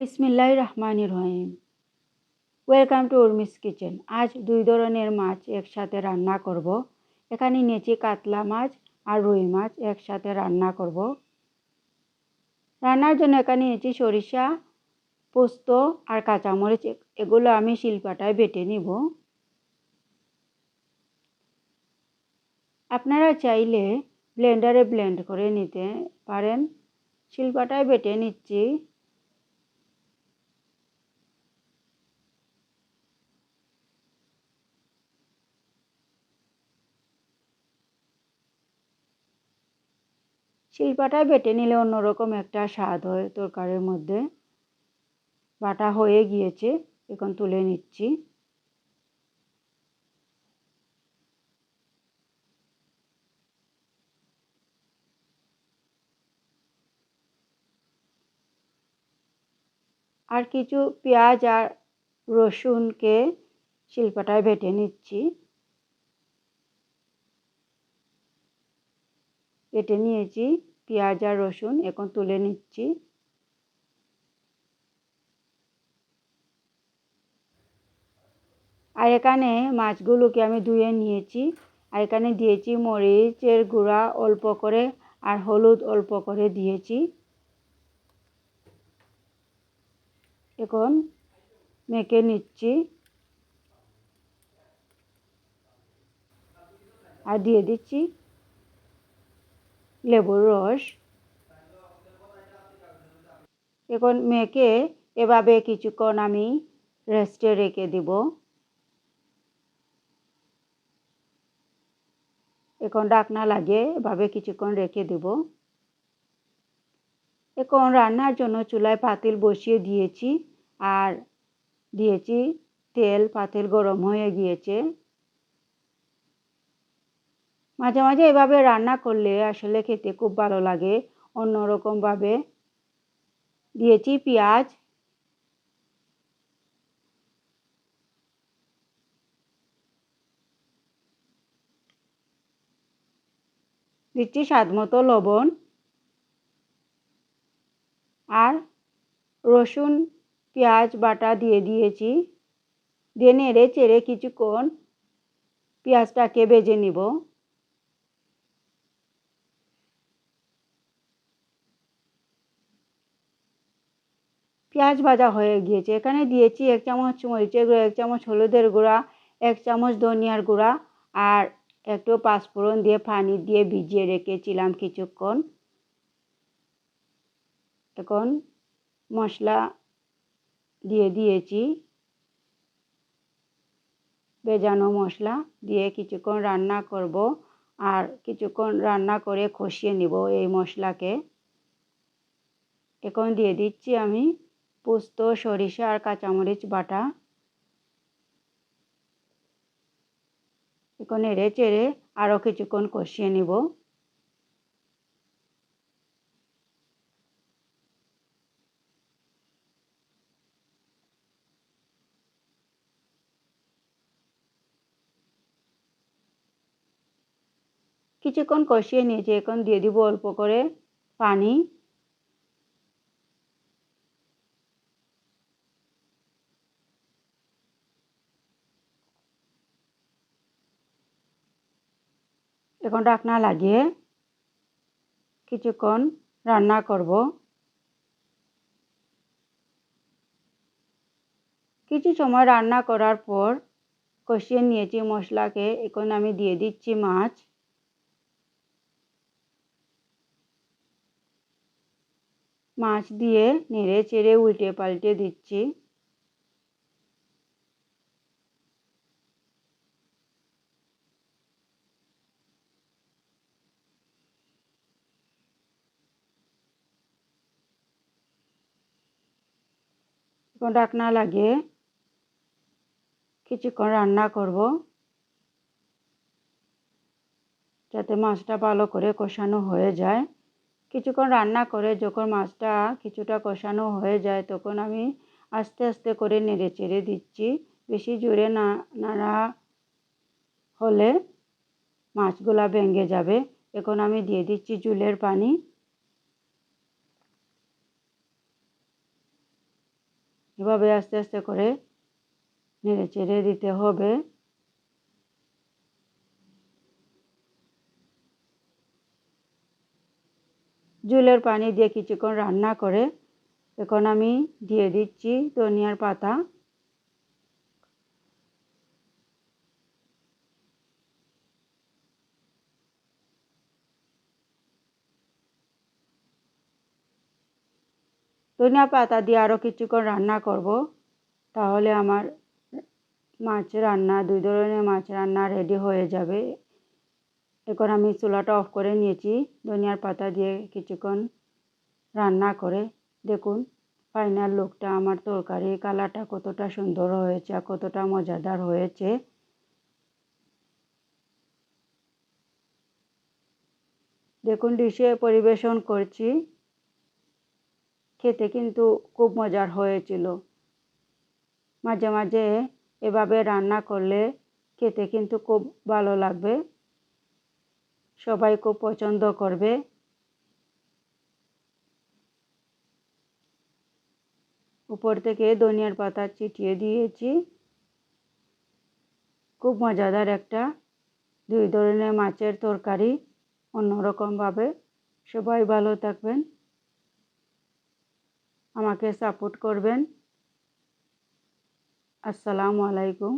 বিসমিল্লাহির রহমানির রহিম। Welcome to Urmi's kitchen. আজ দুই ধরনের মাছ একসাথে রান্না করব। এখানে নিয়েছি কাতলা মাছ আর রুই মাছ একসাথে রান্না করব। রান্নার জন্য এখানে নিয়েছি সরিষা, পোস্ত আর কাঁচামরিচ। এগুলো আমি শিলপাটায় বেটে নিব। আপনারা চাইলে ব্লেন্ডারে ব্লেন্ড করে নিতে পারেন। শিলপাটায় বেটে নিচ্ছি। শিলপাটায় বেটে নিলে অন্যরকম একটা স্বাদ হয় তরকারির মধ্যে। বাটা হয়ে গিয়েছে, এখন তুলে নিচ্ছি। আর কিছু পেঁয়াজ আর রসুনকে শিলপাটায় বেটে নিচ্ছি। বেটে নিয়েছি পেঁয়াজ আর রসুন, এখন তুলে নিচ্ছি। আর এখানে মাছগুলোকে আমি ধুয়ে নিয়েছি। আর এখানে দিয়েছি মরিচের গুঁড়া অল্প করে আর হলুদ অল্প করে দিয়েছি। এখন মেখে নিচ্ছি আর দিয়ে দিচ্ছি লেবুর রস। এখন মেখে এভাবে কিছুক্ষণ আমি রেস্টে রেখে দেব। এখন ঢাকনা লাগিয়ে এভাবে কিছুক্ষণ রেখে দেব। এখন রান্নার জন্য চুলায় পাতিল বসিয়ে দিয়েছি আর দিয়েছি তেল। পাতিল গরম হয়ে গিয়েছে। মাঝে মাঝে এভাবে রান্না করলে আসলে খেতে খুব ভালো লাগে অন্যরকমভাবে। দিয়েছি পেঁয়াজ, দিচ্ছি স্বাদ মতো লবণ আর রসুন পেঁয়াজ বাটা দিয়ে দিয়েছি। দিয়ে নেড়ে চেড়ে কিছুক্ষণ পেঁয়াজটাকে ভেজে নিব। পেঁয়াজ ভাজা হয়ে গিয়েছে। এখানে দিয়েছি 1 চামচ মরিচের গুঁড়া, 1 চামচ হলুদের গুঁড়া, 1 চামচ ধনিয়ার গুঁড়া আর একটু পাঁচফোড়ন দিয়ে পানি দিয়ে ভিজিয়ে রেখেছিলাম কিছুক্ষণ। এখন মশলা দিয়ে দিয়েছি। ভেজানো মশলা দিয়ে কিছুক্ষণ রান্না করব আর কিছুক্ষণ রান্না করে কষিয়ে নিব এই মশলাকে। এখন দিয়ে দিচ্ছি আমি পোস্ত, সরিষা আর কাঁচামরিচ বাটা। এখন নেড়ে চেড়ে আরও কিছুক্ষণ কষিয়ে নিব। কিছুক্ষণ কষিয়ে নিয়েছি। এখন দিয়ে দিব অল্প করে পানি। এখন ঢাকনা লাগিয়ে কিছুক্ষণ রান্না করব। কিছু সময় রান্না করার পর কষিয়ে নিয়েছি মশলাকে। এখন আমি দিয়ে দিচ্ছি মাছ। মাছ দিয়ে নেড়ে চেড়ে উল্টে পাল্টে দিচ্ছি। এখন ঢাকনা লাগিয়ে কিছুক্ষণ রান্না করব যাতে মাছটা ভালো করে কষানো হয়ে যায়। কিছুক্ষণ রান্না করে যখন মাছটা কিছুটা কষানো হয়ে যায় তখন আমি আস্তে আস্তে করে নেড়ে চেড়ে দিচ্ছি। বেশি জোরে নাড়া হলে মাছগুলা ভেঙে যাবে। এখন আমি দিয়ে দিচ্ছি ঝোলের পানি। এভাবে আস্তে আস্তে করে নেড়ে চেড়ে দিতে হবে। ঝোলের পানি দিয়ে কিছুক্ষণ রান্না করে এখন আমি দিয়ে দিচ্ছি ধনিয়ার পাতা। ধনিয়া পাতা দিয়ে আরও কিছুক্ষণ রান্না করব, তাহলে আমার মাছ রান্না, 2 ধরনের মাছ রান্না রেডি হয়ে যাবে। এখন আমি চুলাটা অফ করে নিয়েছি। ধনিয়ার পাতা দিয়ে কিছুক্ষণ রান্না করে দেখুন ফাইনাল লুকটা, আমার তরকারি কালারটা কতটা সুন্দর হয়েছে আর কতটা মজাদার হয়েছে। দেখুন ডিশে পরিবেশন করছি। খেতে কিন্তু খুব মজার হয়েছিল। মাঝে মাঝে এভাবে রান্না করলে খেতে কিন্তু খুব ভালো লাগবে, সবাই খুব পছন্দ করবে। উপর থেকে ধনিয়ার পাতা ছিটিয়ে দিয়েছি। খুব মজাদার একটা 2 ধরনের মাছের তরকারি, অন্যরকমভাবে। সবাই ভালো থাকবেন, আমাকে সাপোর্ট করবেন। আসসালামু আলাইকুম।